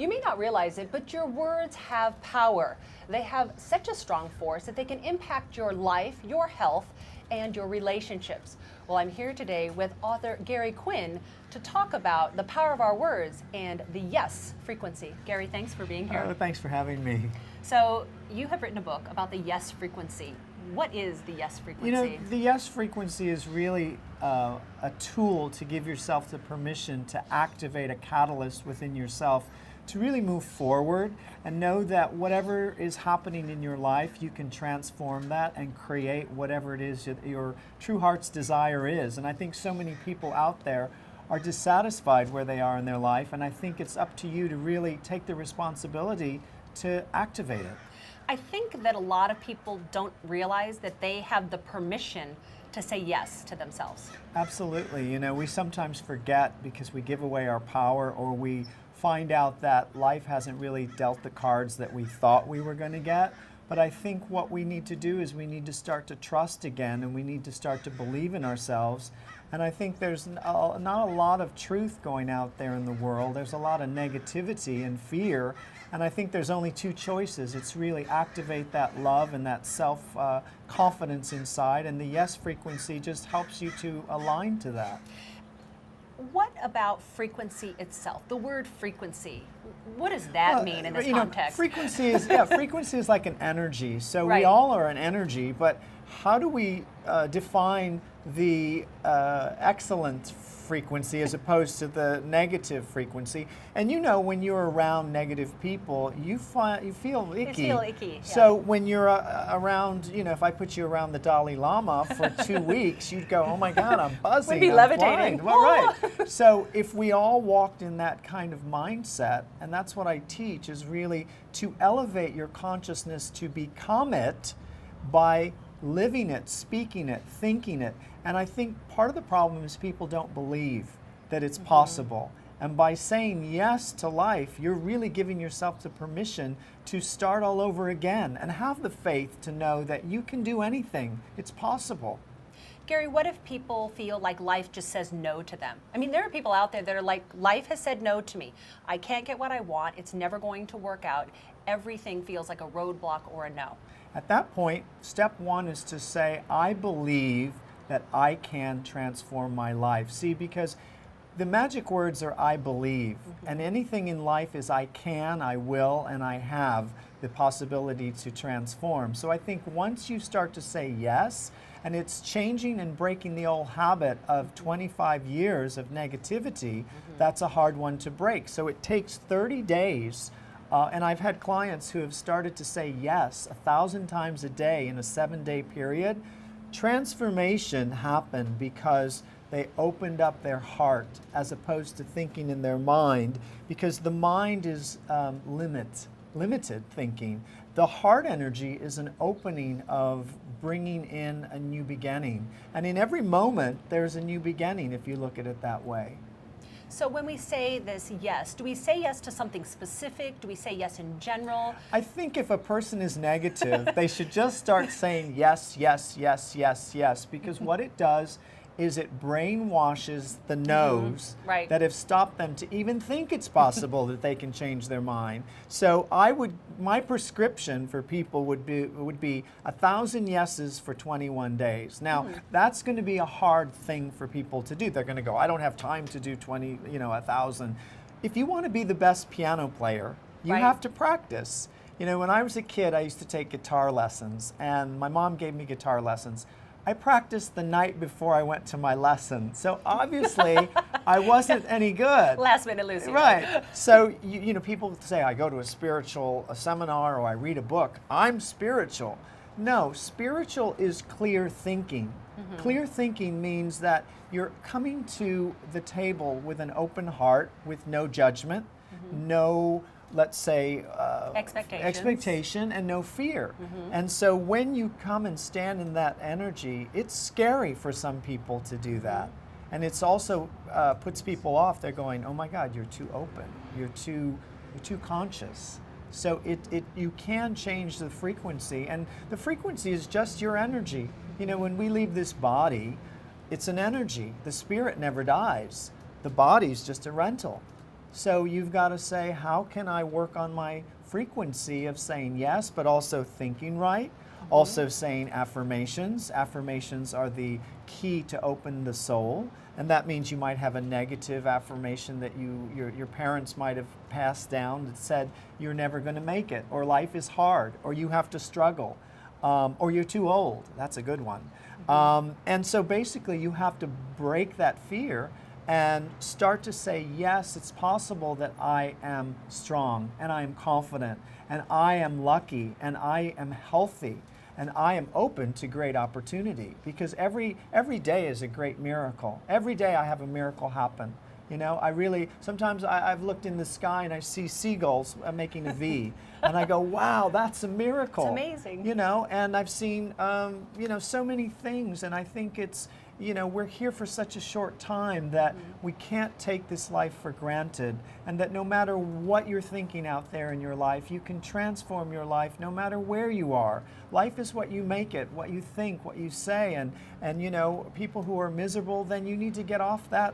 You may not realize it, but your words have power. They have such a strong force that they can impact your life, your health, and your relationships. Well, I'm here today with author Gary Quinn to talk about the power of our words and the yes frequency. Gary, thanks for being here. Oh, thanks for having me. So you have written a book about the yes frequency. What is the yes frequency? You know, the yes frequency is really a tool to give yourself the permission to activate a catalyst within yourself to really move forward and know that whatever is happening in your life, you can transform that and create whatever it is that your true heart's desire is. And I think so many people out there are dissatisfied where they are in their life, and I think it's up to you to really take the responsibility to activate it. I think that a lot of people don't realize that they have the permission to say yes to themselves. Absolutely. You know, we sometimes forget because we give away our power, or we find out that life hasn't really dealt the cards that we thought we were going to get. But I think what we need to do is we need to start to trust again, and we need to start to believe in ourselves. And I think there's not a lot of truth going out there in the world. There's a lot of negativity and fear. And I think there's only two choices. It's really activate that love and that self-confidence inside. And the yes frequency just helps you to align to that. What about frequency itself? The word frequency, what does that mean in this context? Frequency is frequency is like an energy. So Right. we all are an energy, but how do we define the excellent frequency as opposed to the negative frequency? And you know, when you're around negative people, you feel icky. You feel icky. So when you're around, you know, if I put you around the Dalai Lama for 2 weeks, you'd go, oh my God, I'm buzzing. We'd be I'm levitating. blind." Well, right. So if we all walked in that kind of mindset, and that's what I teach, is really to elevate your consciousness to become it by living it, speaking it, thinking it. And I think part of the problem is people don't believe that it's possible. And by saying yes to life, you're really giving yourself the permission to start all over again and have the faith to know that you can do anything. It's possible. Gary, what if people feel like life just says no to them? I mean, there are people out there that are like, life has said no to me. I can't get what I want. It's never going to work out. Everything feels like a roadblock or a no. At that point, step one is to say, I believe that I can transform my life. See, because the magic words are I believe, and anything in life is I can, I will, and I have the possibility to transform. So I think once you start to say yes, and it's changing and breaking the old habit of 25 years of negativity, that's a hard one to break. So it takes 30 days. And I've had clients who have started to say yes 1,000 times a day in a 7-day period. Transformation happened because they opened up their heart as opposed to thinking in their mind, because the mind is limited thinking. The heart energy is an opening of bringing in a new beginning. And in every moment, there's a new beginning if you look at it that way. So when we say this yes, do we say yes to something specific? Do we say yes in general? I think if a person is negative, they should just start saying yes, yes, yes, yes, yes, because what it does is it brainwashes the no's Right. that have stopped them to even think it's possible that they can change their mind. So my prescription for people would be 1,000 yeses for 21 days. Now, that's going to be a hard thing for people to do. They're going to go, I don't have time to do 1,000. If you want to be the best piano player, you Right. have to practice. You know, when I was a kid, I used to take guitar lessons, and my mom gave me guitar lessons. I practiced the night before I went to my lesson. So obviously, I wasn't any good. Last minute Lucy. Right. So, you know, people say, I go to a seminar, or I read a book. I'm spiritual. No, spiritual is clear thinking. Clear thinking means that you're coming to the table with an open heart, with no judgment, no, let's say, expectation and no fear. And so when you come and stand in that energy, it's scary for some people to do that. And it's also puts people off. They're going, oh my God, you're too open. You're too conscious. So you can change the frequency, and the frequency is just your energy. You know, when we leave this body, it's an energy. The spirit never dies. The body's just a rental. So you've got to say, how can I work on my frequency of saying yes, but also thinking right? Also saying affirmations. Affirmations are the key to open the soul. And that means you might have a negative affirmation that your parents might have passed down that said, you're never going to make it, or life is hard, or you have to struggle, or you're too old. That's a good one. And so basically you have to break that fear and start to say, yes, it's possible that I am strong, and I am confident, and I am lucky, and I am healthy, and I am open to great opportunity, because every day is a great miracle. Every day I have a miracle happen. You know, sometimes I've looked in the sky and I see seagulls making a V, and I go, wow, that's a miracle. It's amazing. You know, and I've seen, so many things, and I think it's, we're here for such a short time that we can't take this life for granted, and that no matter what you're thinking out there in your life, you can transform your life no matter where you are. Life is what you make it, what you think, what you say, and people who are miserable, then you need to get off that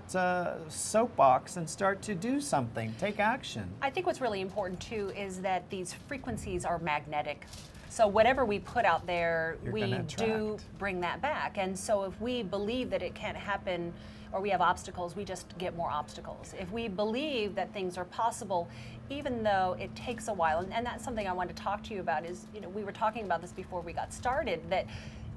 soapbox and start to do something, take action. I think what's really important too is that these frequencies are magnetic. So whatever we put out there, we do bring that back. And so if we believe that it can't happen, or we have obstacles, we just get more obstacles. If we believe that things are possible, even though it takes a while, and that's something I wanted to talk to you about is, we were talking about this before we got started, that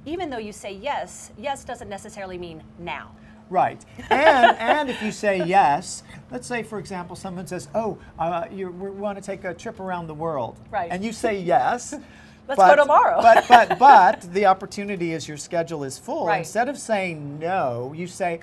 even though you say yes, yes doesn't necessarily mean now. Right. And if you say yes, let's say, for example, someone says, we want to take a trip around the world. Right. And you say yes. Let's go tomorrow. but the opportunity is your schedule is full. Right. Instead of saying no, you say,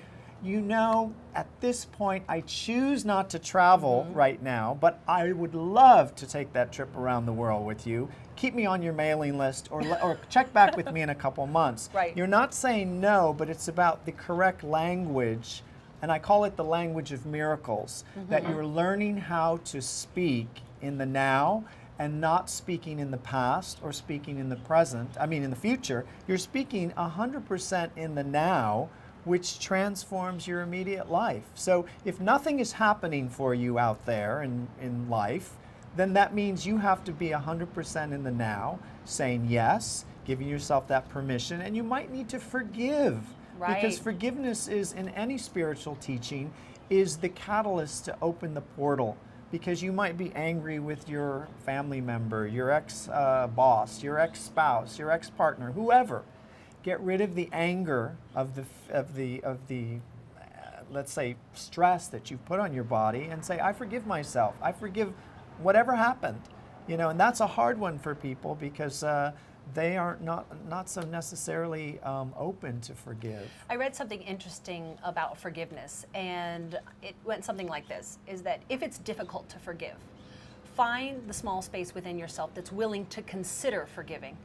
at this point, I choose not to travel right now, but I would love to take that trip around the world with you. Keep me on your mailing list, or check back with me in a couple months. Right. You're not saying no, but it's about the correct language, and I call it the language of miracles, that you're learning how to speak in the now, and not speaking in the past or speaking in the present, in the future. You're speaking 100% in the now, which transforms your immediate life. So if nothing is happening for you out there in life, then that means you have to be 100% in the now, saying yes, giving yourself that permission, and you might need to forgive. Right. Because forgiveness is, in any spiritual teaching, is the catalyst to open the portal. Because you might be angry with your family member, your ex-boss, your ex-spouse, your ex-partner, whoever. Get rid of the anger of the let's say, stress that you've put on your body, and say, I forgive myself. I forgive whatever happened. And that's a hard one for people, because they are not so necessarily open to forgive. I read something interesting about forgiveness, and it went something like this, is that if it's difficult to forgive, find the small space within yourself that's willing to consider forgiving,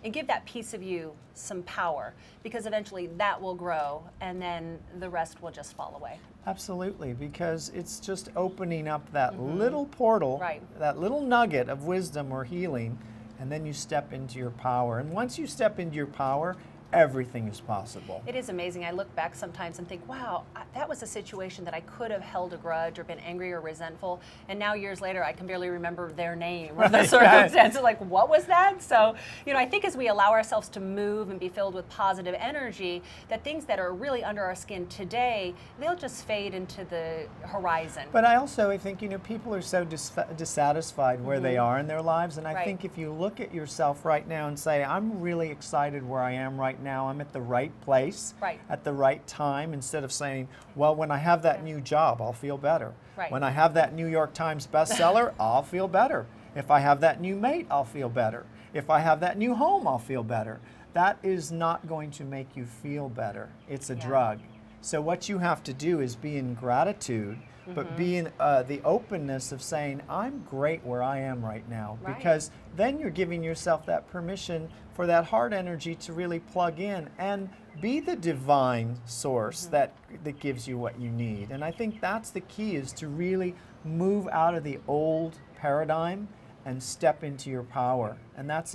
and give that piece of you some power, because eventually that will grow, and then the rest will just fall away. Absolutely, because it's just opening up that little portal, Right. that little nugget of wisdom or healing, and then you step into your power. And once you step into your power, everything is possible. It is amazing. I look back sometimes and think, wow, that was a situation that I could have held a grudge or been angry or resentful, and now years later I can barely remember their name or the circumstance. Like, what was that? So, I think as we allow ourselves to move and be filled with positive energy, that things that are really under our skin today, they'll just fade into the horizon. But I think, people are so dissatisfied where they are in their lives, and I Right. think if you look at yourself right now and say, I'm really excited where I am right now, I'm at the right place, Right. at the right time, instead of saying, well, when I have that new job, I'll feel better. Right. When I have that New York Times bestseller, I'll feel better. If I have that new mate, I'll feel better. If I have that new home, I'll feel better. That is not going to make you feel better. It's a drug. So what you have to do is be in gratitude, but be in the openness of saying, I'm great where I am right now. Right. Because then you're giving yourself that permission for that heart energy to really plug in and be the divine source that gives you what you need. And I think that's the key, is to really move out of the old paradigm and step into your power. And that's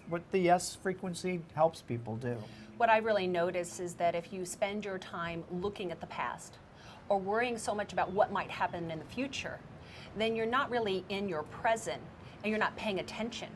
what the yes frequency helps people do. What I really notice is that if you spend your time looking at the past, or worrying so much about what might happen in the future, then you're not really in your present and you're not paying attention.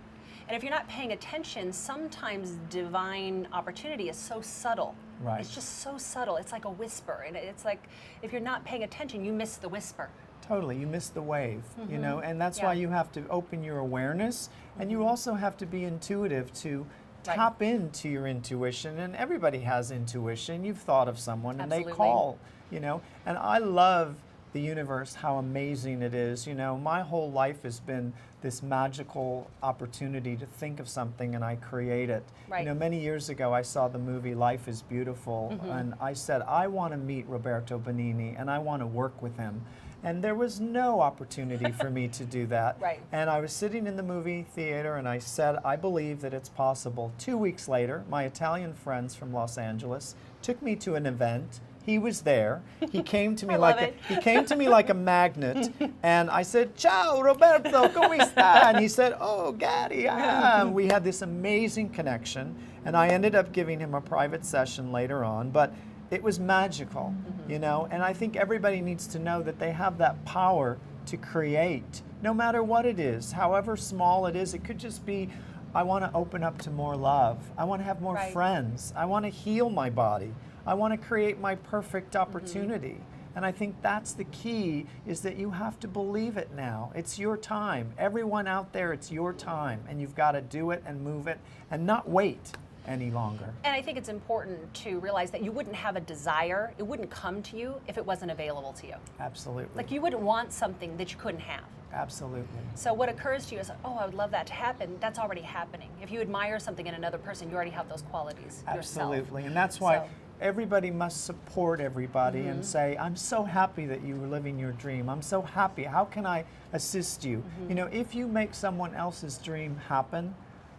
And if you're not paying attention, sometimes divine opportunity is so subtle. Right. It's just so subtle. It's like a whisper. And it's like if you're not paying attention, you miss the whisper. Totally, you miss the wave, you know, and that's Yeah. why you have to open your awareness, and you also have to be intuitive to Right. tap into your intuition. And everybody has intuition. You've thought of someone and they Absolutely. call, you know, and I love the universe, how amazing it is. You know, my whole life has been this magical opportunity to think of something and I create it. Right. You know, many years ago I saw the movie Life is Beautiful, and I said, I want to meet Roberto Benigni and I want to work with him. And there was no opportunity for me to do that. Right. And I was sitting in the movie theater and I said, I believe that it's possible. 2 weeks later, my Italian friends from Los Angeles took me to an event. He was there. He came to me I like love it. he came to me like a magnet, and I said, "Ciao, Roberto, come sta?" And he said, "Oh, Gatti." And we had this amazing connection, and I ended up giving him a private session later on, but it was magical, you know. And I think everybody needs to know that they have that power to create, no matter what it is, however small it is. It could just be, I want to open up to more love. I want to have more Right. friends. I want to heal my body. I want to create my perfect opportunity. And I think that's the key, is that you have to believe it now. It's your time. Everyone out there, it's your time. And you've got to do it and move it and not wait any longer. And I think it's important to realize that you wouldn't have a desire, it wouldn't come to you if it wasn't available to you. Absolutely. Like you wouldn't want something that you couldn't have. Absolutely. So what occurs to you is, oh, I would love that to happen. That's already happening. If you admire something in another person, you already have those qualities yourself. Absolutely. And that's why So- everybody must support everybody and say, I'm so happy that you were living your dream. I'm so happy. How can I assist you? You know, if you make someone else's dream happen,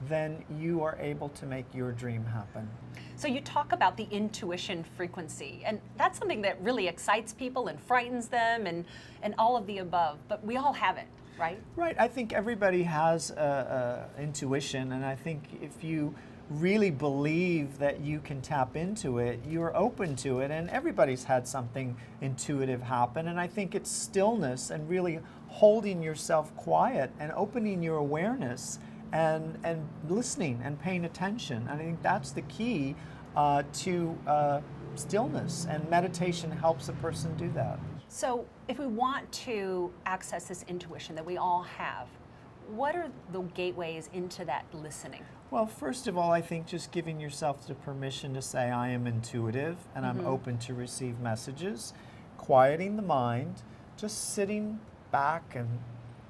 then you are able to make your dream happen. So you talk about the intuition frequency, and that's something that really excites people and frightens them and all of the above, but we all have it, right? Right. I think everybody has intuition, and I think if you really believe that you can tap into it, you're open to it, and everybody's had something intuitive happen. And I think it's stillness and really holding yourself quiet and opening your awareness and listening and paying attention. I think that's the key to stillness, and meditation helps a person do that. So if we want to access this intuition that we all have, what are the gateways into that listening? Well, first of all, I think just giving yourself the permission to say, I am intuitive and I'm open to receive messages, quieting the mind, just sitting back and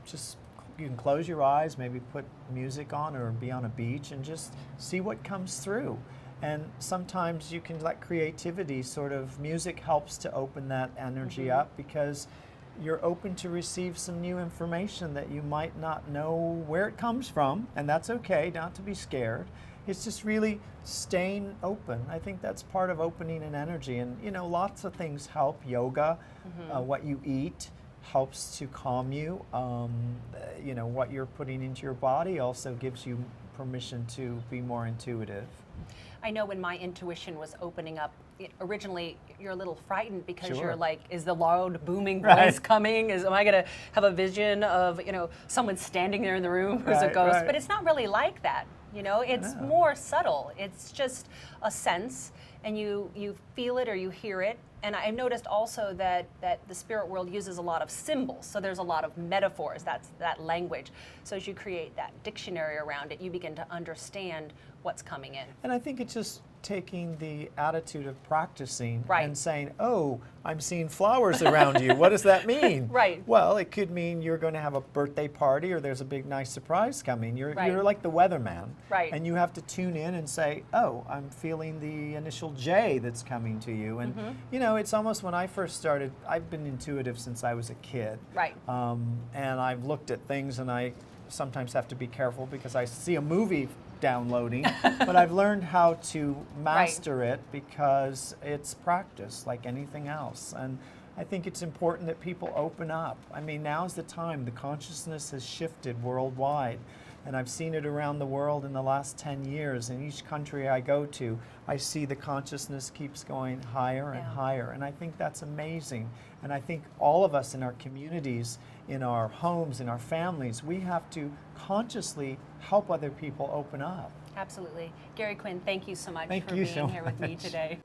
just, you can close your eyes, maybe put music on or be on a beach and just see what comes through. And sometimes you can let creativity sort of, music helps to open that energy up, because you're open to receive some new information that you might not know where it comes from, and that's okay, not to be scared. It's just really staying open. I think that's part of opening an energy. And you know, lots of things help. Yoga, what you eat helps to calm you. You know, what you're putting into your body also gives you permission to be more intuitive. I know when my intuition was opening up, originally you're a little frightened because Sure. you're like, is the loud booming Right. voice coming? Am I going to have a vision of, you know, someone standing there in the room who's a Right, ghost? right. But it's not really like that. You know, it's more subtle. It's just a sense, and you feel it or you hear it. And I've noticed also that the spirit world uses a lot of symbols. So there's a lot of metaphors, that's that language. So as you create that dictionary around it, you begin to understand what's coming in. And I think it's just taking the attitude of practicing Right. and saying, oh, I'm seeing flowers around you. What does that mean? Right. Well, it could mean you're going to have a birthday party or there's a big nice surprise coming. You're Right. like the weatherman. Right. And you have to tune in and say, oh, I'm feeling the initial J that's coming to you. And, you know, it's almost when I first started, I've been intuitive since I was a kid. Right. And I've looked at things, and I sometimes have to be careful because I see a movie downloading, but I've learned how to master it because it's practice like anything else. And I think it's important that people open up. I mean, now's the time. The consciousness has shifted worldwide. And I've seen it around the world in the last 10 years. In each country I go to, I see the consciousness keeps going higher and higher. And I think that's amazing. And I think all of us in our communities, in our homes, in our families, we have to consciously help other people open up. Absolutely. Gary Quinn, thank you so much Thank for you being so here with me much. today.